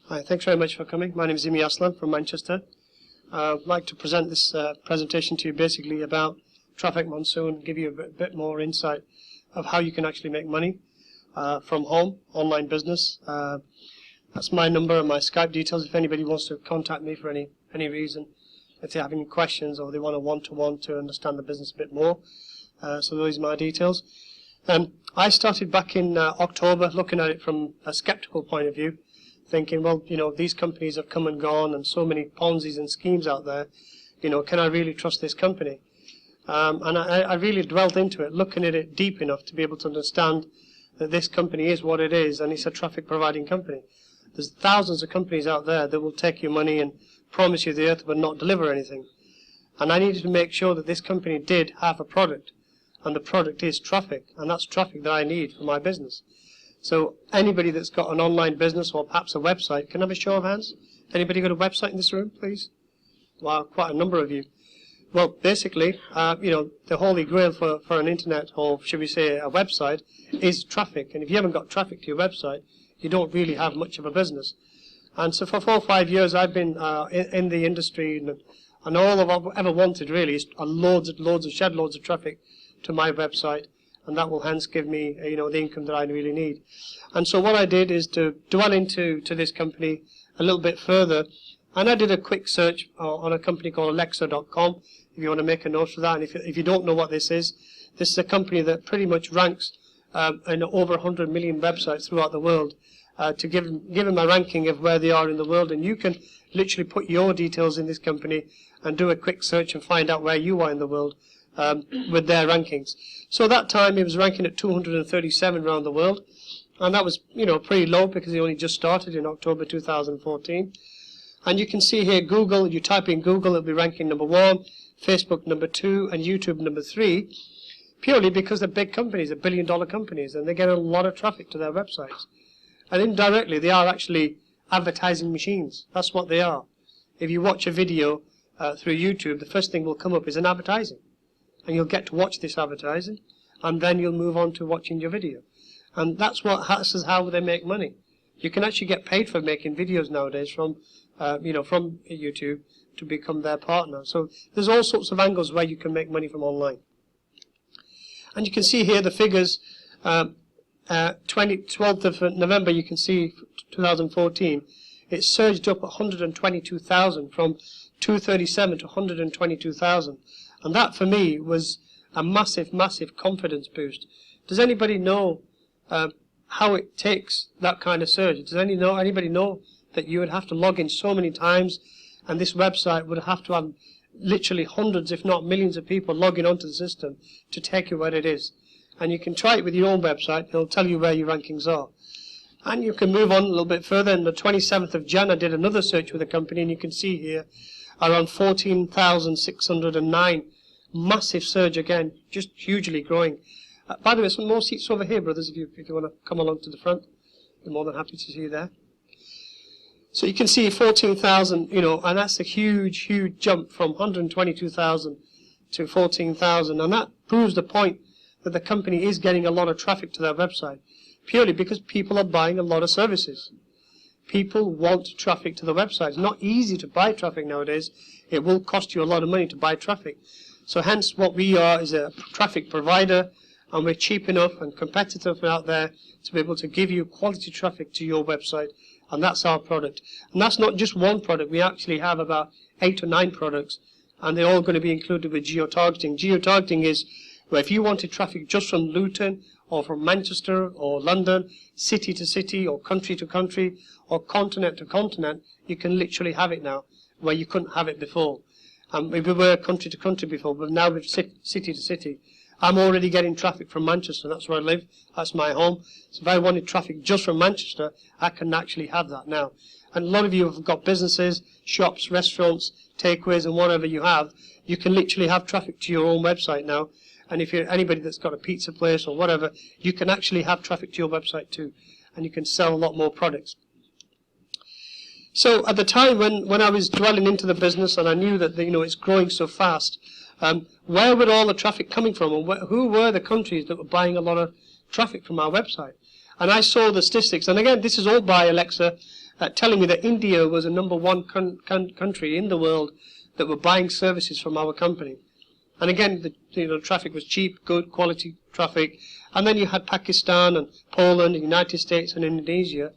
Hi, thanks very much for coming. My name is Imi Aslam from Manchester. I'd like to present this presentation to you basically about Traffic Monsoon, give you a bit more insight of how you can actually make money from home, online business. That's my number and my Skype details if anybody wants to contact me for any reason, if they have any questions or they want a one-to-one to understand the business a bit more. So those are my details. I started back in October looking at it from a skeptical point of view, thinking, well, these companies have come and gone and so many Ponzi's and schemes out there, can I really trust this company? And I really dwelled into it, looking at it deep enough to be able to understand that this company is what it is, and it's a traffic providing company. There's thousands of companies out there that will take your money and promise you the earth but not deliver anything. And I needed to make sure that this company did have a product, and the product is traffic, and that's traffic that I need for my business. So anybody that's got an online business or perhaps a website, can I have a show of hands? Anybody got a website in this room, please? Wow, quite a number of you. Well, basically, the holy grail for an internet, or should we say a website, is traffic. And if you haven't got traffic to your website, you don't really have much of a business. And so for 4 or 5 years, I've been in the industry, and all I've ever wanted really is shed loads of traffic to my website, and that will hence give me the income that I really need. And so what I did is to dwell into this company a little bit further, and I did a quick search on a company called Alexa.com, if you want to make a note of that. And if you don't know what this is a company that pretty much ranks in over 100 million websites throughout the world, to give them a ranking of where they are in the world. And you can literally put your details in this company and do a quick search and find out where you are in the world with their rankings. So at that time it was ranking at 237 around the world, and that was pretty low because it only just started in October 2014. And you can see here Google, you type in Google, it'll be ranking number 1, Facebook number 2, and YouTube number 3, purely because they're big companies, they're billion-dollar companies, and they get a lot of traffic to their websites. And indirectly they are actually advertising machines. That's what they are. If you watch a video through YouTube, the first thing will come up is an advertising. And you'll get to watch this advertising, and then you'll move on to watching your video. And that's how they make money. You can actually get paid for making videos nowadays from YouTube to become their partner. So there's all sorts of angles where you can make money from online. And you can see here the figures. 12th of November, you can see 2014, it surged up 122,000 from 237 to 122,000. And that, for me, was a massive, massive confidence boost. Does anybody know how it takes that kind of surge? Does anybody know that you would have to log in so many times, and this website would have to have literally hundreds, if not millions of people logging onto the system to take you where it is? And you can try it with your own website. It'll tell you where your rankings are. And you can move on a little bit further. On the 27th of Jan, I did another search with a company, and you can see here around 14,609. Massive surge again, just hugely growing. By the way, some more seats over here, brothers, if you want to come along to the front. I'm more than happy to see you there. So you can see 14,000, and that's a huge, huge jump from 122,000 to 14,000. And that proves the point that the company is getting a lot of traffic to their website, purely because people are buying a lot of services. People want traffic to the website. It's not easy to buy traffic nowadays. It will cost you a lot of money to buy traffic. So hence what we are is a traffic provider, and we're cheap enough and competitive out there to be able to give you quality traffic to your website, and that's our product. And that's not just one product. We actually have about 8 or 9 products, and they're all going to be included with geotargeting. Geotargeting is where if you wanted traffic just from Luton or from Manchester or London, city to city or country to country or continent to continent, you can literally have it now, where you couldn't have it before. We were country to country before, but now we're city to city. I'm already getting traffic from Manchester. That's where I live. That's my home. So if I wanted traffic just from Manchester, I can actually have that now. And a lot of you have got businesses, shops, restaurants, takeaways, and whatever you have. You can literally have traffic to your own website now. And if you're anybody that's got a pizza place or whatever, you can actually have traffic to your website too. And you can sell a lot more products. So at the time when I was dwelling into the business, and I knew that it's growing so fast, where were all the traffic coming from, and who were the countries that were buying a lot of traffic from our website? And I saw the statistics, and again, this is all by Alexa. telling me that India was the #1 country in the world that were buying services from our company. And again, the traffic was cheap, good quality traffic. And then you had Pakistan and Poland, and United States and Indonesia.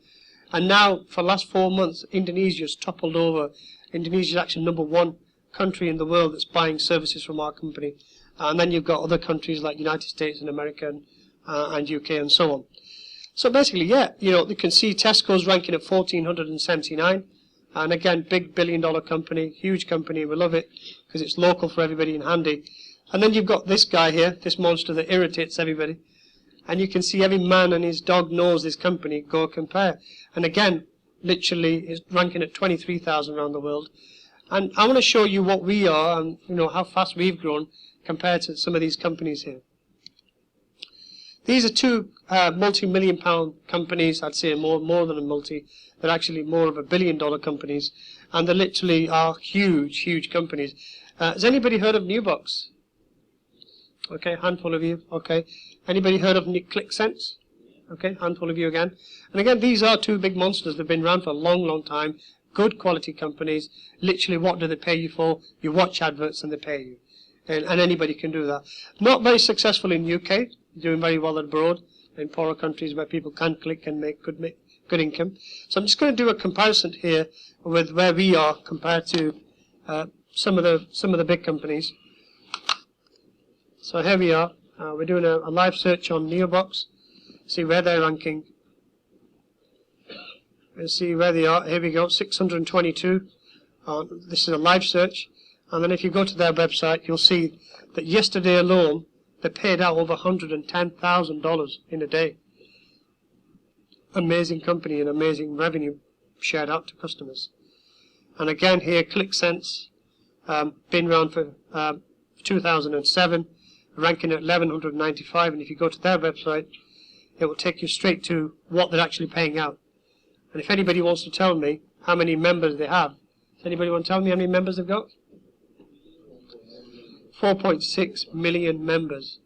And now, for the last 4 months, Indonesia's toppled over. Indonesia's actually #1 country in the world that's buying services from our company. And then you've got other countries like United States and America and UK and so on. So basically, yeah, you can see Tesco's ranking at 1,479. And again, big billion-dollar company, huge company. We love it because it's local for everybody and handy. And then you've got this guy here, this monster that irritates everybody. And you can see every man and his dog knows this company. Go compare. And again, literally is ranking at 23,000 around the world. And I want to show you what we are and how fast we've grown compared to some of these companies here. These are two multi-million-pound companies. I'd say more than a multi. They're actually more of a billion-dollar companies, and they literally are huge, huge companies. Has anybody heard of Newbox? Okay, handful of you. Okay, anybody heard of ClickSense? Okay, handful of you again. And again, these are two big monsters. They've been around for a long, long time. Good quality companies. Literally, what do they pay you for? You watch adverts and they pay you, and anybody can do that. Not very successful in UK. Doing very well abroad in poorer countries where people can click and make good income. So I'm just going to do a comparison here with where we are compared to some of the big companies. So here we are. We're doing a live search on Neobox. See where they're ranking. We'll see where they are. Here we go, 622. This is a live search. And then if you go to their website, you'll see that yesterday alone, they paid out over $110,000 in a day. Amazing company and amazing revenue shared out to customers. And again here, ClickSense, been around for 2007, ranking at 1,195. And if you go to their website, it will take you straight to what they're actually paying out. And if anybody wants to tell me how many members they have, does anybody want to tell me how many members they've got? 4.6 million members,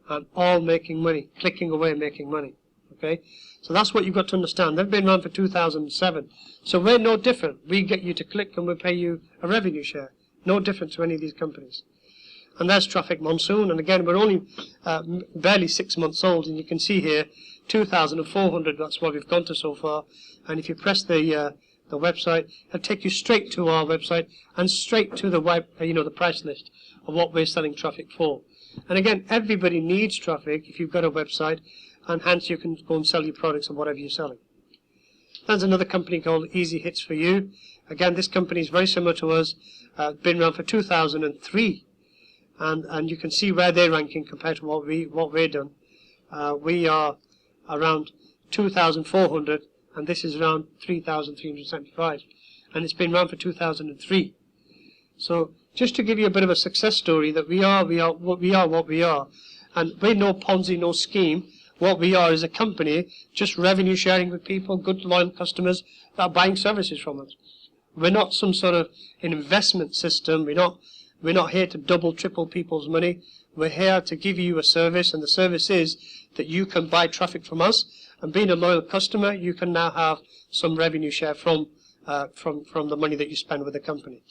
and all making money, clicking away making money. Okay, so that's what you've got to understand. They've been around for 2007, so we're no different. We get you to click and we pay you a revenue share. No different to any of these companies. And there's Traffic Monsoon, and again we're only barely 6 months old, and you can see here 2,400. That's what we've gone to so far. And if you press the website, it'll take you straight to our website and straight to the the price list of what we're selling traffic for. And again, everybody needs traffic if you've got a website, and hence you can go and sell your products or whatever you're selling. There's another company called Easy Hits for You. Again, this company is very similar to us. Been around for 2003, and you can see where they're ranking compared to what we've done. We are around 2,400, and this is around 3,375, and it's been around for 2003. So just to give you a bit of a success story that we are what we are, and we're no Ponzi, no scheme. What we are is a company just revenue sharing with people, good loyal customers that are buying services from us. We're not some sort of an investment system. We're not here to double, triple people's money. We're here to give you a service, and the service is that you can buy traffic from us, and being a loyal customer, you can now have some revenue share from the money that you spend with the company.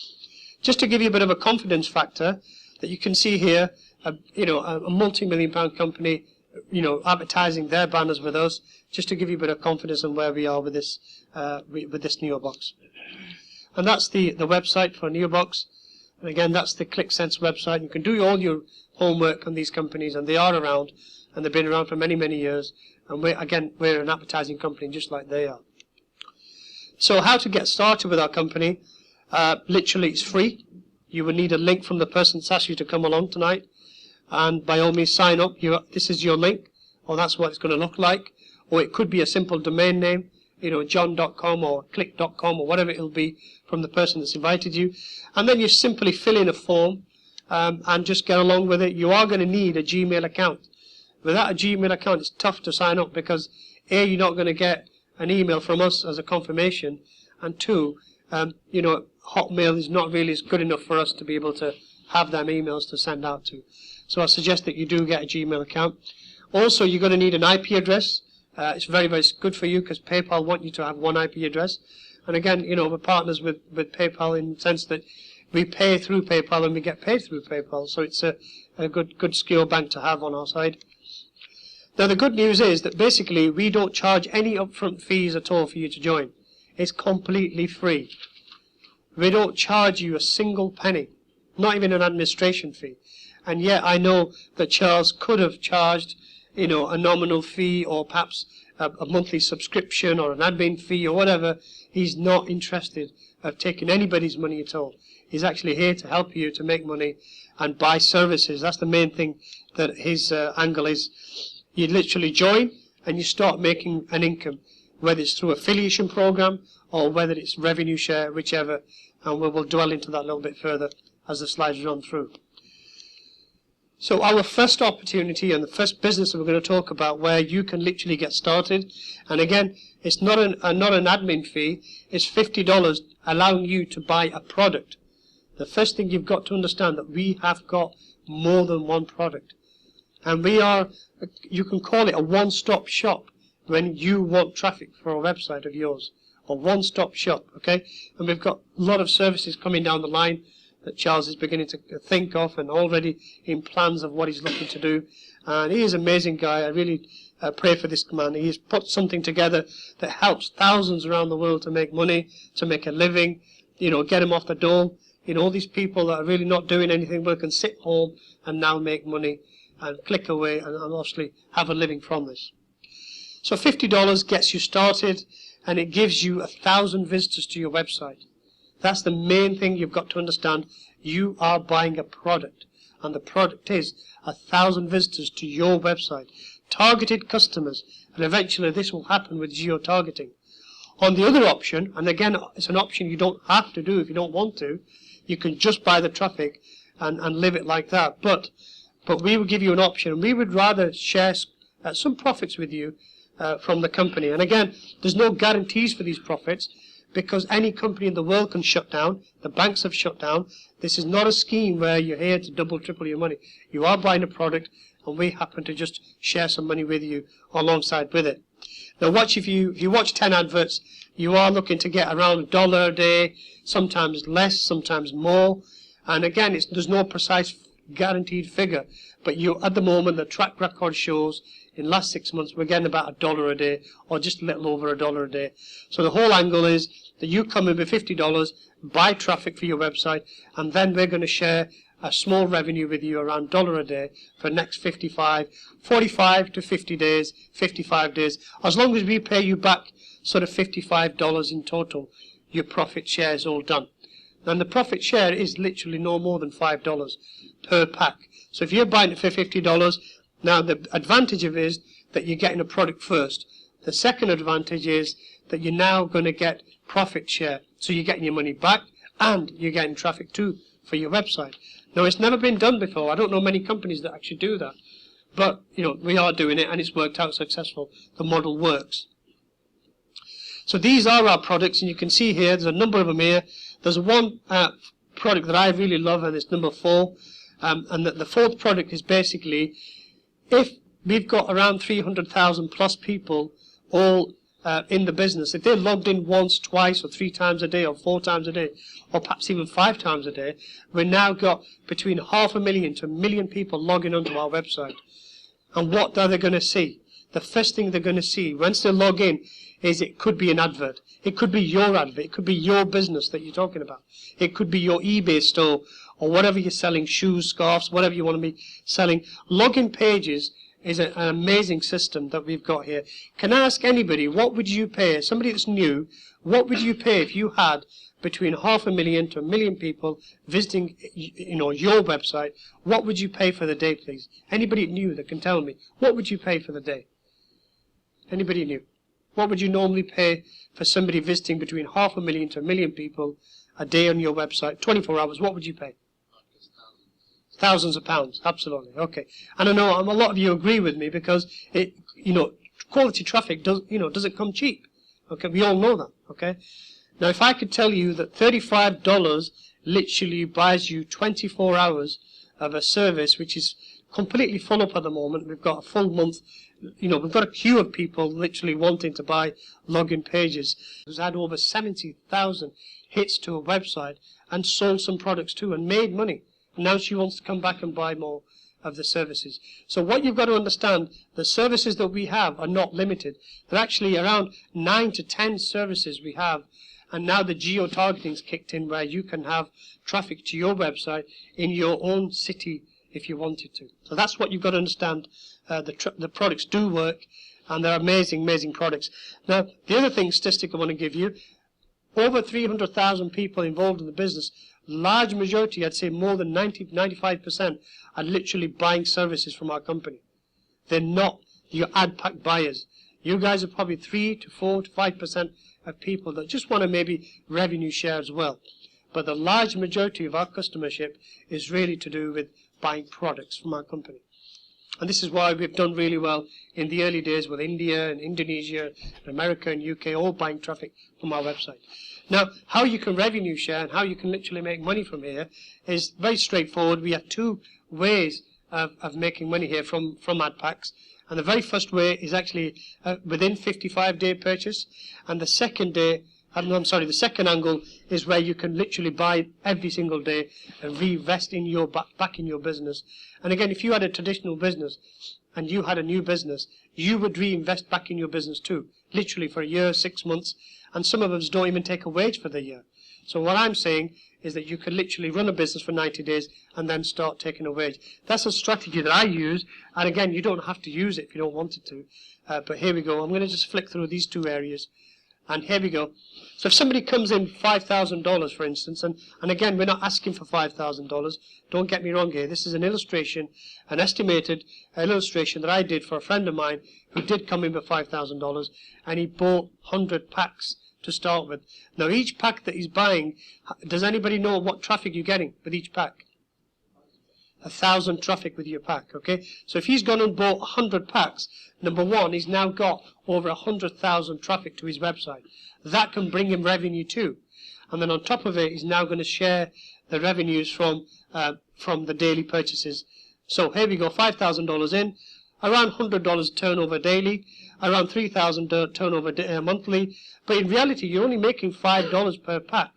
Just to give you a bit of a confidence factor, that you can see here, a multi-million-pound company, advertising their banners with us, just to give you a bit of confidence on where we are with this Neobox. And that's the website for Neobox. And again, that's the ClickSense website. You can do all your homework on these companies, and they are around, and they've been around for many, many years. And we're an advertising company just like they are. So how to get started with our company? Literally, it's free. You will need a link from the person that's asked you to come along tonight. And by all means, sign up. This is your link, or that's what it's going to look like. Or it could be a simple domain name, john.com or click.com or whatever it'll be from the person that's invited you. And then you simply fill in a form and just get along with it. You are going to need a Gmail account. Without a Gmail account, it's tough to sign up because A, you're not going to get an email from us as a confirmation, and two, Hotmail is not really as good enough for us to be able to have them emails to send out to. So I suggest that you do get a Gmail account. Also, you're going to need an IP address. It's very, very good for you because PayPal want you to have one IP address. And again, we're partners with PayPal in the sense that we pay through PayPal and we get paid through PayPal. So it's a good skill bank to have on our side. Now the good news is that basically we don't charge any upfront fees at all for you to join. It's completely free. We don't charge you a single penny, not even an administration fee. And yet I know that Charles could have charged, a nominal fee or perhaps a monthly subscription or an admin fee or whatever. He's not interested of taking anybody's money at all. He's actually here to help you to make money and buy services. That's the main thing that his angle is. You literally join and you start making an income, whether it's through affiliation program or whether it's revenue share, whichever. And we will dwell into that a little bit further as the slides run through. So our first opportunity and the first business that we're going to talk about where you can literally get started, and again, it's not an admin fee, it's $50 allowing you to buy a product. The first thing you've got to understand that we have got more than one product. And we are, you can call it a one-stop shop when you want traffic for a website of yours. A one-stop shop, okay? And we've got a lot of services coming down the line that Charles is beginning to think of and already in plans of what he's looking to do. And he is an amazing guy. I really pray for this man. He has put something together that helps thousands around the world to make money, to make a living, get them off the dole. All these people that are really not doing anything but can sit home and now make money and click away and obviously have a living from this. So $50 gets you started and it gives you 1,000 visitors to your website. That's the main thing you've got to understand. You are buying a product and the product is 1,000 visitors to your website. Targeted customers, and eventually this will happen with geo-targeting. On the other option, and again it's an option you don't have to do if you don't want to, you can just buy the traffic and live it like that. But we will give you an option. We would rather share some profits with you from the company. And again, there's no guarantees for these profits because any company in the world can shut down. The banks have shut down. This is not a scheme where you're here to double, triple your money. You are buying a product and we happen to just share some money with you alongside with it. Now if you watch 10 adverts, you are looking to get around $1 a day, sometimes less, sometimes more. And again, there's no precise guaranteed figure. But at the moment, the track record shows in the last 6 months, we're getting about $1 a day or just a little over $1 a day. So the whole angle is that you come in with $50, buy traffic for your website, and then we're going to share a small revenue with you around $1 a day for the next 45 to 50 days, 55 days. As long as we pay you back sort of $55 in total, your profit share is all done. And the profit share is literally no more than $5 per pack. So if you're buying it for $50, now the advantage of it is that you're getting a product first. The second advantage is that you're now going to get profit share. So you're getting your money back and you're getting traffic too for your website. Now it's never been done before. I don't know many companies that actually do that. But, we are doing it and it's worked out successful. The model works. So these are our products and you can see here, there's a number of them here. There's one product that I really love and it's number 4. And the fourth product is basically, if we've got around 300,000 plus people all in the business, if they're logged in once, twice, or 3 times a day, or 4 times a day, or perhaps even 5 times a day, we've now got between 500,000 to 1 million people logging onto our website. And what are they going to see? The first thing they're going to see once they log in is it could be an advert. It could be your advert. It could be your business that you're talking about. It could be your eBay store or whatever you're selling, shoes, scarves, whatever you want to be selling. Login pages is an amazing system that we've got here. Can I ask anybody, what would you pay, somebody that's new, what would you pay if you had between 500,000 to 1 million people visiting your website? What would you pay for the day, please? Anybody new that can tell me, what would you pay for the day? Anybody new? What would you normally pay for somebody visiting between 500,000 to 1 million people a day on your website, 24 hours? What would you pay? Thousands of pounds, absolutely. Okay, and I know a lot of you agree with me because quality traffic doesn't come cheap. Okay, we all know that. Okay, now if I could tell you that $35 literally buys you 24 hours of a service, which is completely full up at the moment. We've got a full month. We've got a queue of people literally wanting to buy login pages. Who's had over 70,000 hits to a website and sold some products too and made money. And now she wants to come back and buy more of the services. So what you've got to understand, the services that we have are not limited. They're actually around 9 to 10 services we have. And now the geo-targeting's kicked in, where you can have traffic to your website in your own city if you wanted to. So that's what you've got to understand. The products do work, and they're amazing, amazing products. Now, the other statistic I want to give you, over 300,000 people involved in the business, large majority, I'd say more than 95%, are literally buying services from our company. They're not your ad pack buyers. You guys are probably 3 to 4 to 5% of people that just want to maybe revenue share as well. But the large majority of our customership is really to do with buying products from our company. And this is why we've done really well in the early days with India and Indonesia and America and UK all buying traffic from our website. Now, how you can revenue share and how you can literally make money from here is very straightforward. We have two ways of making money here from ad packs. And the very first way is actually within 55-day purchase. And the second angle is where you can literally buy every single day and reinvest in your back in your business. And again, if you had a traditional business and you had a new business, you would reinvest back in your business too, literally for a year, 6 months, and some of us don't even take a wage for the year. So what I'm saying is that you could literally run a business for 90 days and then start taking a wage. That's a strategy that I use, and again, you don't have to use it if you don't want it to. But here we go. I'm going to just flick through these two areas. And here we go. So if somebody comes in $5,000, for instance, and again, we're not asking for $5,000. Don't get me wrong here. This is an illustration, an estimated illustration that I did for a friend of mine who did come in with $5,000, and he bought 100 packs to start with. Now, each pack that he's buying, does anybody know what traffic you're getting with each pack? 1,000 traffic with your pack, okay? So if he's gone and bought 100 packs, number one, he's now got over 100,000 traffic to his website. That can bring him revenue too. And then on top of it, he's now going to share the revenues from the daily purchases. So here we go, $5,000 in, around $100 turnover daily, around $3,000 turnover monthly. But in reality, you're only making $5 per pack.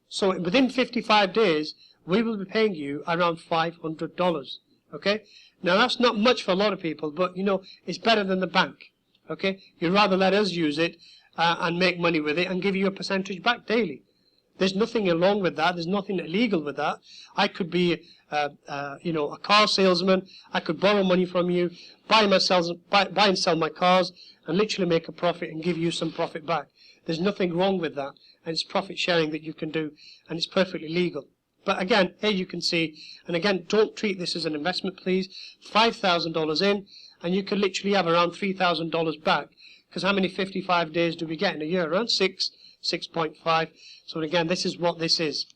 So within 55 days, we will be paying you around $500. Okay? Now that's not much for a lot of people, but it's better than the bank. Okay? You'd rather let us use it and make money with it and give you a percentage back daily. There's nothing wrong with that. There's nothing illegal with that. I could be a car salesman. I could borrow money from you, buy and sell my cars, and literally make a profit and give you some profit back. There's nothing wrong with that, and it's profit sharing that you can do, and it's perfectly legal. But again, here you can see, and again, don't treat this as an investment, please. $5,000 in, and you can literally have around $3,000 back. Because how many 55 days do we get in a year? Around 6.5. So again, this is what this is.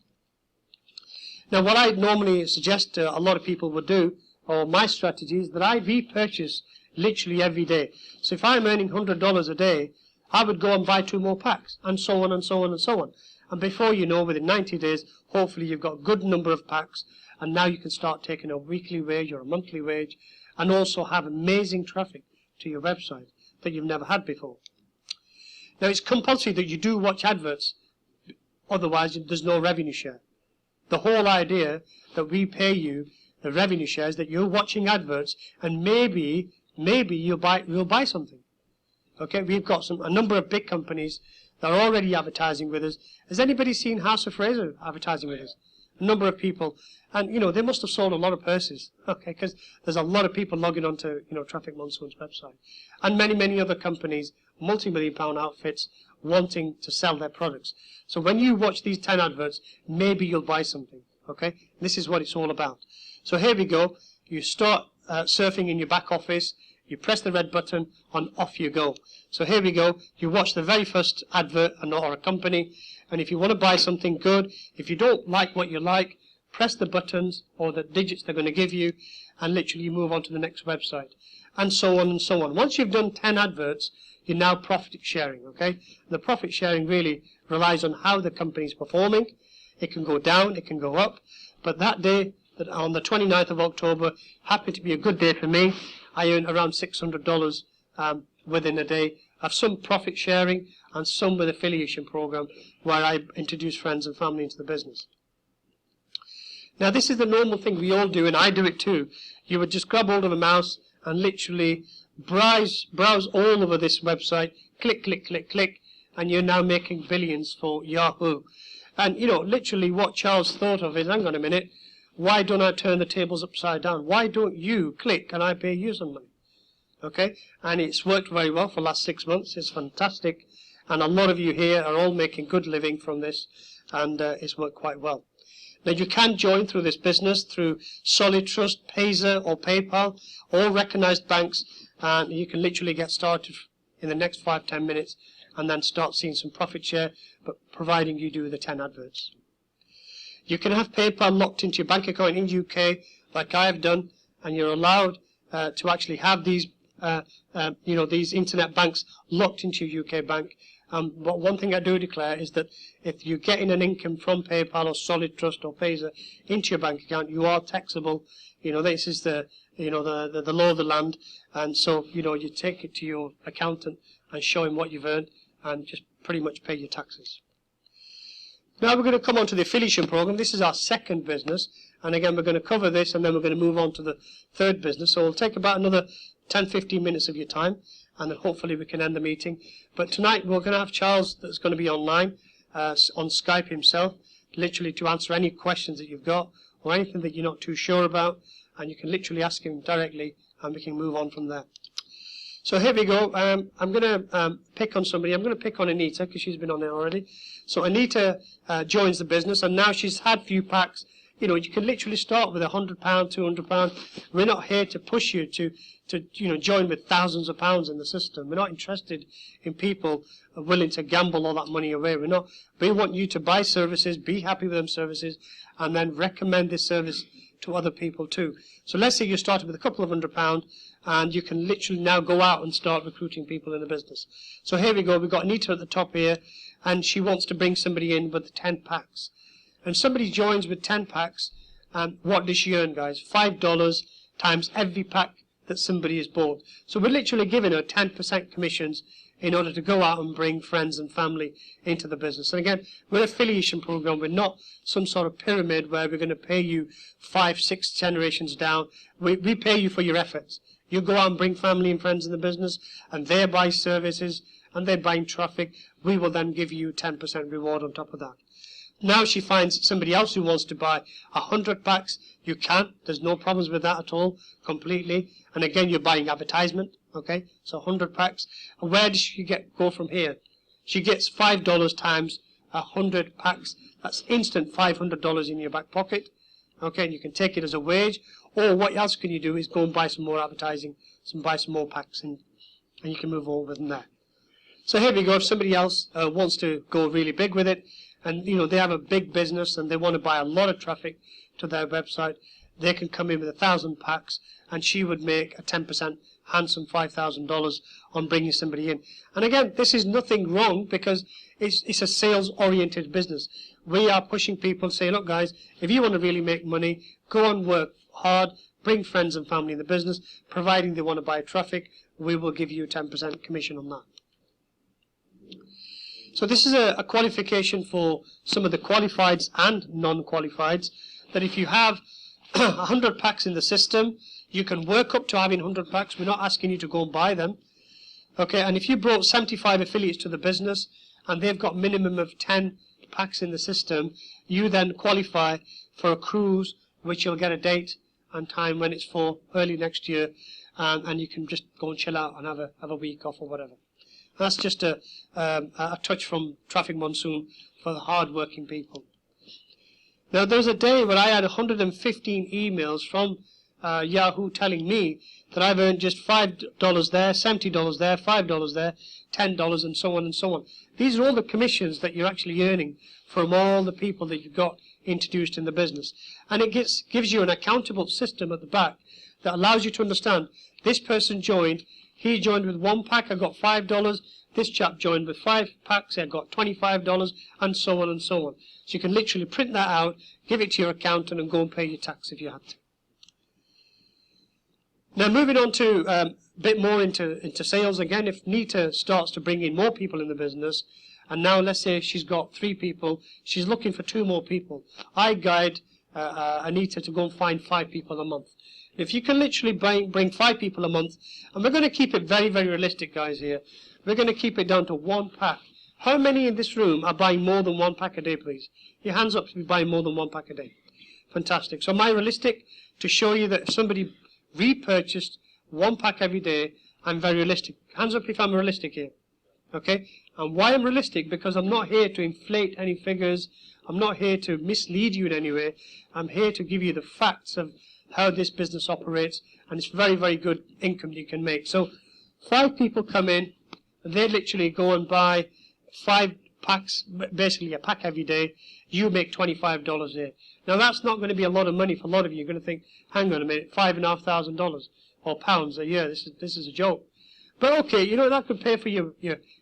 Now, what I normally suggest a lot of people would do, or my strategy, is that I repurchase literally every day. So if I'm earning $100 a day, I would go and buy 2 more packs, and so on and so on and so on. And before you know, within 90 days, hopefully you've got a good number of packs, and now you can start taking a weekly wage or a monthly wage, and also have amazing traffic to your website that you've never had before. Now, it's compulsory that you do watch adverts, otherwise there's no revenue share. The whole idea that we pay you the revenue share is that you're watching adverts, and maybe you'll buy something. Okay, we've got a number of big companies that are already advertising with us. Has anybody seen House of Fraser advertising with us? A number of people. And, they must have sold a lot of purses, okay, because there's a lot of people logging onto, Traffic Monsoon's website. And many, many other companies, multi-million-pound outfits, wanting to sell their products. So when you watch these 10 adverts, maybe you'll buy something, okay? This is what it's all about. So here we go. You start surfing in your back office. You press the red button, and off you go. So here we go. You watch the very first advert or a company, and if you want to buy something good, if you don't like what you like, press the buttons or the digits they're going to give you, and literally you move on to the next website, and so on and so on. Once you've done 10 adverts, you're now profit sharing, okay? The profit sharing really relies on how the company is performing. It can go down, it can go up, but that day, that on the 29th of October happened to be a good day for me. I earned around $600 within a day of some profit sharing and some with affiliation program where I introduce friends and family into the business. Now this is the normal thing we all do, and I do it too. You would just grab hold of a mouse and literally browse all over this website, click, click, click, click, and you're now making billions for Yahoo. And you know, literally what Charles thought of is, hang on a minute, why don't I turn the tables upside down? Why don't you click and I pay you some money? Okay, and it's worked very well for the last 6 months. It's fantastic, and a lot of you here are all making good living from this, and it's worked quite well. Now you can join through this business through Solid Trust, Payzer or PayPal, all recognized banks, and you can literally get started in the next 5-10 minutes and then start seeing some profit share, but providing you do the 10 adverts. You can have PayPal locked into your bank account in UK like I have done, and you're allowed to actually have these these internet banks locked into your UK bank. But one thing I do declare is that if you're getting an income from PayPal or Solid Trust or Payzer into your bank account, you are taxable. You know, this is the law of the land, and so you take it to your accountant and show him what you've earned, and just pretty much pay your taxes. Now we're going to come on to the affiliation program. This is our second business, and again we're going to cover this, and then we're going to move on to the third business. So it'll take about another 10-15 minutes of your time, and then hopefully we can end the meeting. But tonight we're going to have Charles that's going to be online on Skype himself, literally to answer any questions that you've got or anything that you're not too sure about, and you can literally ask him directly and we can move on from there. So here we go. I'm going to pick on somebody. I'm going to pick on Anita because she's been on there already. So Anita joins the business, and now she's had a few packs. You know, you can literally start with £100, £200. We're not here to push you to join with thousands of pounds in the system. We're not interested in people willing to gamble all that money away. We want you to buy services, be happy with them services, and then recommend this service to other people too. So let's say you started with a couple of £100, and you can literally now go out and start recruiting people in the business. So here we go. We've got Anita at the top here, and she wants to bring somebody in with 10 packs. And somebody joins with 10 packs, and what does she earn, guys? $5 times every pack that somebody has bought. So we're literally giving her 10% commissions in order to go out and bring friends and family into the business. And again, we're an affiliation program. We're not some sort of pyramid where we're going to pay you 5-6 generations down. We pay you for your efforts. You go out and bring family and friends in the business, and they buy services, and they're buying traffic. We will then give you 10% reward on top of that. Now she finds somebody else who wants to buy 100 packs. You can. There's no problems with that at all, completely. And again, you're buying advertisement. Okay, so 100 packs. And where does she go from here? She gets $5 times 100 packs. That's instant $500 in your back pocket. Okay, and you can take it as a wage. Or what else can you do is go and buy some more advertising, buy some more packs, and you can move over from there. So here we go. If somebody else wants to go really big with it, and they have a big business and they want to buy a lot of traffic to their website, they can come in with 1,000 packs, and she would make a 10% handsome $5,000 on bringing somebody in. And again, this is nothing wrong, because it's a sales-oriented business. We are pushing people, say, look guys, if you want to really make money, go and work hard, bring friends and family in the business, providing they want to buy traffic, we will give you 10% commission on that. So this is a qualification for some of the qualifieds and non-qualifieds, that if you have 100 packs in the system, you can work up to having 100 packs. We're not asking you to go and buy them. Okay, and if you brought 75 affiliates to the business and they've got minimum of 10 packs in the system, you then qualify for a cruise, which you'll get a date and time when it's for early next year, and you can just go and chill out and have a week off or whatever. That's just a touch from Traffic Monsoon for the hard-working people. Now, there was a day when I had 115 emails from Yahoo telling me that I've earned just $5 there, $70 there, $5 there, $10, and so on and so on. These are all the commissions that you're actually earning from all the people that you've got introduced in the business. And it gives you an accountable system at the back that allows you to understand this person joined, He joined with 1 pack, I got $5. This chap joined with 5 packs, I got $25, and so on and so on. So you can literally print that out, give it to your accountant, and go and pay your tax if you had to. Now moving on to a bit more into sales again. If Nita starts to bring in more people in the business, and now let's say she's got 3 people, she's looking for 2 more people. I guide Anita to go and find 5 people a month. If you can literally bring 5 people a month, and we're going to keep it very, very realistic, guys, here. We're going to keep it down to 1 pack. How many in this room are buying more than 1 pack a day, please? Your hands up if you're buying more than 1 pack a day. Fantastic. So am I realistic to show you that if somebody repurchased 1 pack every day, I'm very realistic? Hands up if I'm realistic here. Okay? And why I'm realistic? Because I'm not here to inflate any figures. I'm not here to mislead you in any way. I'm here to give you the facts of how this business operates, and it's very, very good income you can make. So 5 people come in, they literally go and buy 5 packs, basically a pack every day. You make $25 a day. Now that's not going to be a lot of money for a lot of you. You're going to think, hang on a minute, $5,500 or pounds a year. This is a joke. But okay, you know, that could pay for your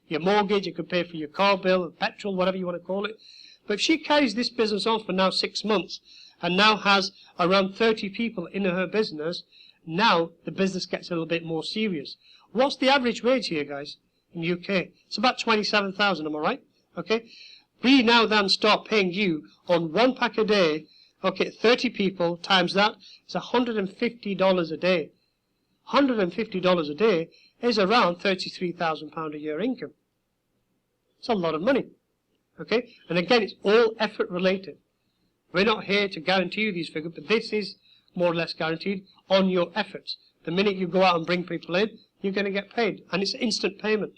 mortgage, it could pay for your car bill, petrol, whatever you want to call it. But if she carries this business on for now 6 months, and now has around 30 people in her business, now the business gets a little bit more serious. What's the average wage here, guys, in the UK? It's about 27,000, am I right? Okay. We now then start paying you on 1 pack a day. Okay, 30 people times that, it's $150 a day. $150 a day is around £33,000 a year income. It's a lot of money. Okay, and again, it's all effort related. We're not here to guarantee you these figures, but this is more or less guaranteed on your efforts. The minute you go out and bring people in, you're going to get paid, and it's instant payment.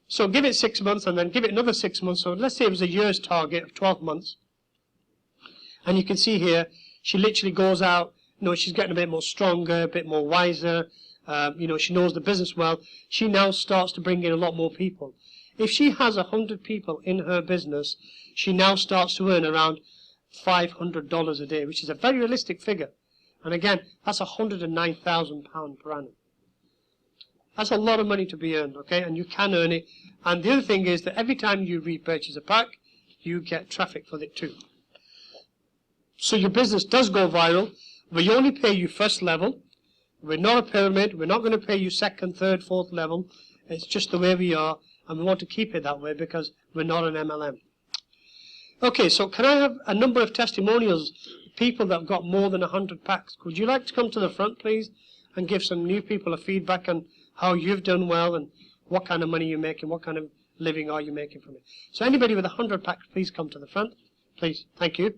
So give it 6 months, and then give it another 6 months. So let's say it was a year's target of 12 months. And you can see here, she literally goes out, you know, she's getting a bit more stronger, a bit more wiser, you know, she knows the business well. She now starts to bring in a lot more people. If she has 100 people in her business, she now starts to earn around $500 a day, which is a very realistic figure. And again, that's £109,000 per annum. That's a lot of money to be earned, okay? And you can earn it. And the other thing is that every time you repurchase a pack, you get traffic for it too. So your business does go viral. We only pay you first level. We're not a pyramid. We're not going to pay you second, third, fourth level. It's just the way we are. And we want to keep it that way because we're not an MLM. Okay, so can I have a number of testimonials, people that have got more than 100 packs? Would you like to come to the front, please, and give some new people a feedback on how you've done well and what kind of money you're making, what kind of living are you making from it? So anybody with 100 packs, please come to the front. Please, thank you.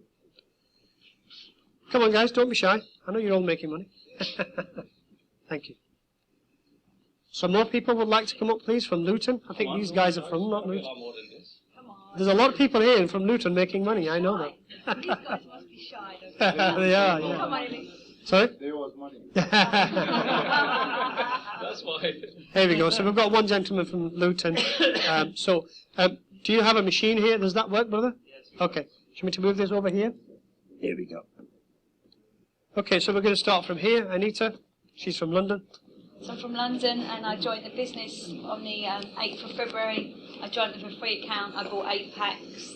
Come on, guys, don't be shy. I know you're all making money. Thank you. So more people would like to come up, please, from Luton. I think these guys are from, not Luton. There's a lot of people here from Luton making money, I know that. These guys must be shy, don't They are, yeah. Come on, Ellie. Sorry? They was money. That's why. Here we go. So we've got one gentleman from Luton. Do you have a machine here? Does that work, brother? Yes. Okay. Should we to move this over here? Here we go. Okay, so we're going to start from here. Anita, she's from London. So I'm from London and I joined the business on the 8th of February. I joined with a free account. I bought 8 packs.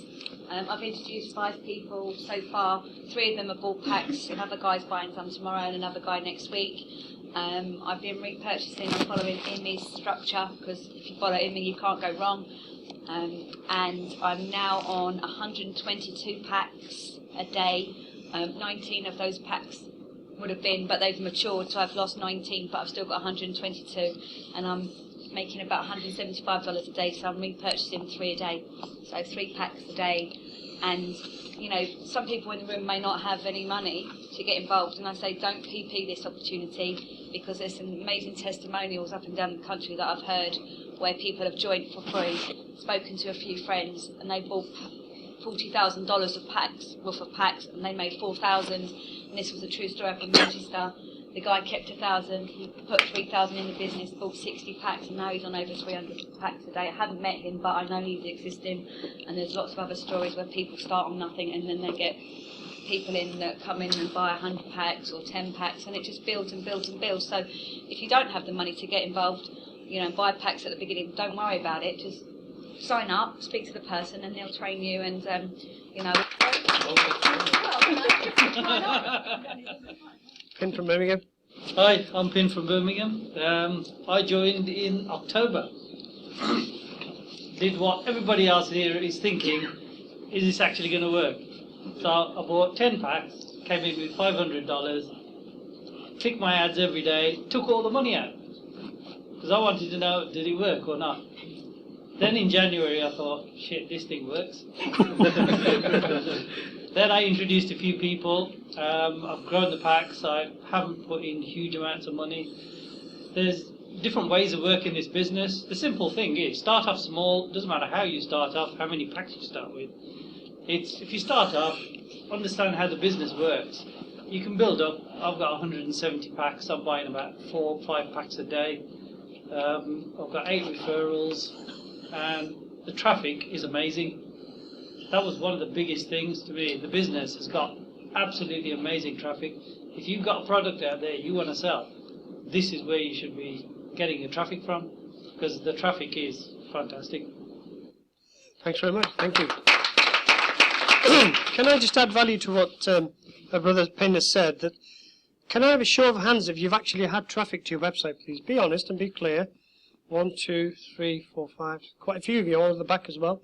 I've introduced 5 people so far. 3 of them have bought packs. Another guy's buying some tomorrow and another guy next week. I've been repurchasing and following Imi's structure because if you follow Imi you can't go wrong. And I'm now on 122 packs a day. 19 of those packs would have been, but they've matured, so I've lost 19, but I've still got 122, and I'm making about $175 a day, so I'm repurchasing 3 a day, so 3 packs a day. And you know, some people in the room may not have any money to get involved, and I say don't PP this opportunity, because there's some amazing testimonials up and down the country that I've heard where people have joined for free, spoken to a few friends, and they bought $40,000 of packs, worth of packs, and they made 4,000. And this was a true story up in Manchester. The guy kept 1,000, he put 3,000 in the business, bought 60 packs, and now he's on over 300 packs a day. I haven't met him, but I know he's existing. And there's lots of other stories where people start on nothing and then they get people in that come in and buy 100 packs or 10 packs, and it just builds and builds and builds. So if you don't have the money to get involved, buy packs at the beginning, don't worry about it. Just sign up, speak to the person, and they'll train you. And Pin from Birmingham. Hi, I'm Pin from Birmingham. I joined in October. Did what everybody else here is thinking, is this actually going to work? So I bought 10 packs, came in with $500, clicked my ads every day, took all the money out. Because I wanted to know, did it work or not? Then in January I thought, shit, this thing works. Then I introduced a few people. I've grown the packs. I haven't put in huge amounts of money. There's different ways of working this business. The simple thing is, start off small. Doesn't matter how you start off, how many packs you start with. If you start off, understand how the business works. You can build up. I've got 170 packs. I'm buying about 4 or 5 packs a day. I've got 8 referrals, and the traffic is amazing. That was one of the biggest things to me. The business has got absolutely amazing traffic. If you've got a product out there you want to sell, this is where you should be getting your traffic from, because the traffic is fantastic. Thanks very much. Thank you. Can I just add value to what my brother Pin has said? That can I have a show of hands if you've actually had traffic to your website, please? Be honest and be clear. 1, 2, 3, 4, 5. Quite a few of you, all at the back as well.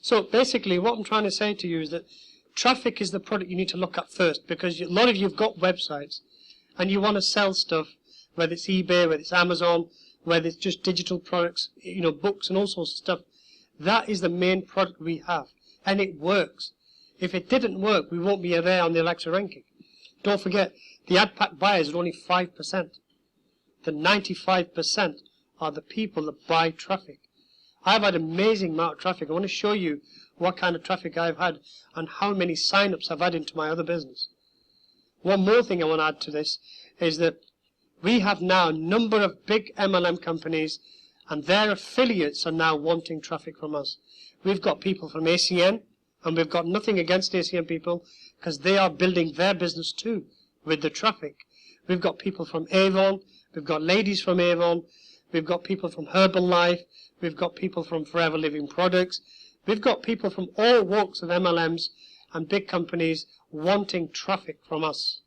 So basically what I'm trying to say to you is that traffic is the product you need to look at first, because a lot of you have got websites and you want to sell stuff, whether it's eBay, whether it's Amazon, whether it's just digital products, books and all sorts of stuff. That is the main product we have, and it works. If it didn't work, we won't be there on the Alexa ranking. Don't forget, the ad pack buyers are only 5%. The 95% are the people that buy traffic. I've had an amazing amount of traffic. I want to show you what kind of traffic I've had and how many sign-ups I've had into my other business. One more thing I want to add to this is that we have now a number of big MLM companies, and their affiliates are now wanting traffic from us. We've got people from ACN, and we've got nothing against ACN people, because they are building their business too with the traffic. We've got people from Avon, we've got ladies from Avon, we've got people from Herbalife, we've got people from Forever Living Products, we've got people from all walks of MLMs and big companies wanting traffic from us.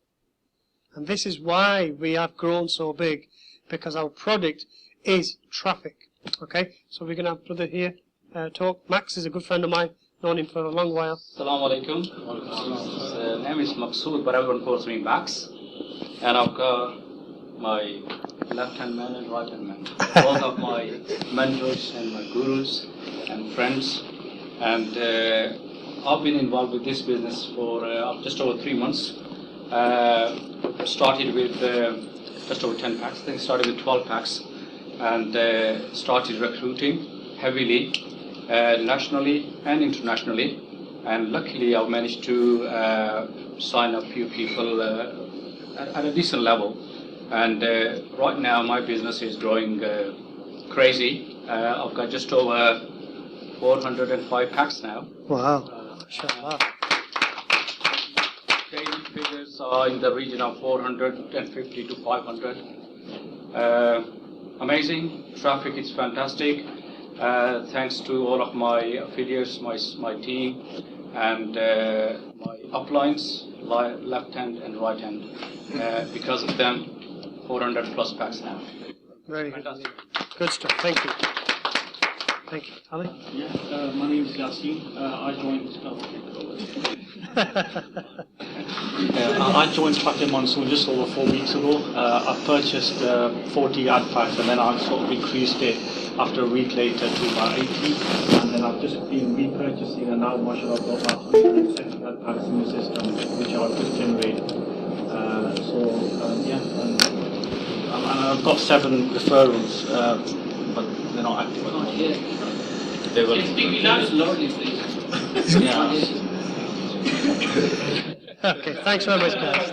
And this is why we have grown so big, because our product is traffic. Okay, so we're going to have brother here talk. Max is a good friend of mine, known him for a long while. Assalamu alaikum. His name is Monsoon, but everyone calls me Max. And I've got my left-hand man and right-hand man. Both of my mentors and my gurus and friends. And I've been involved with this business for just over 3 months. Started with just over 10 packs. I think started with 12 packs. And started recruiting heavily, nationally and internationally. And luckily I've managed to sign up a few people at a decent level. And right now my business is growing crazy. I've got just over 405 packs now. Wow. Mashallah. Daily figures are in the region of 450 to 500. Amazing. Traffic is fantastic. Thanks to all of my affiliates, my team, and my uplines, left hand and right hand. Because of them, 400 plus packs now. Very good. Good stuff. Thank you. Thank you. Ali? Yeah, my name is Yasin. I joined Traffic Monsoon just over 4 weeks ago. I purchased 40 ad packs, and then I sort of increased it after a week later to about 80. And then I've just been repurchasing, and now mashallah I've got about 170 ad packs in the system, which I've just generated. And I've got 7 referrals, but they're not active at the moment. They will. Okay, thanks very much, guys.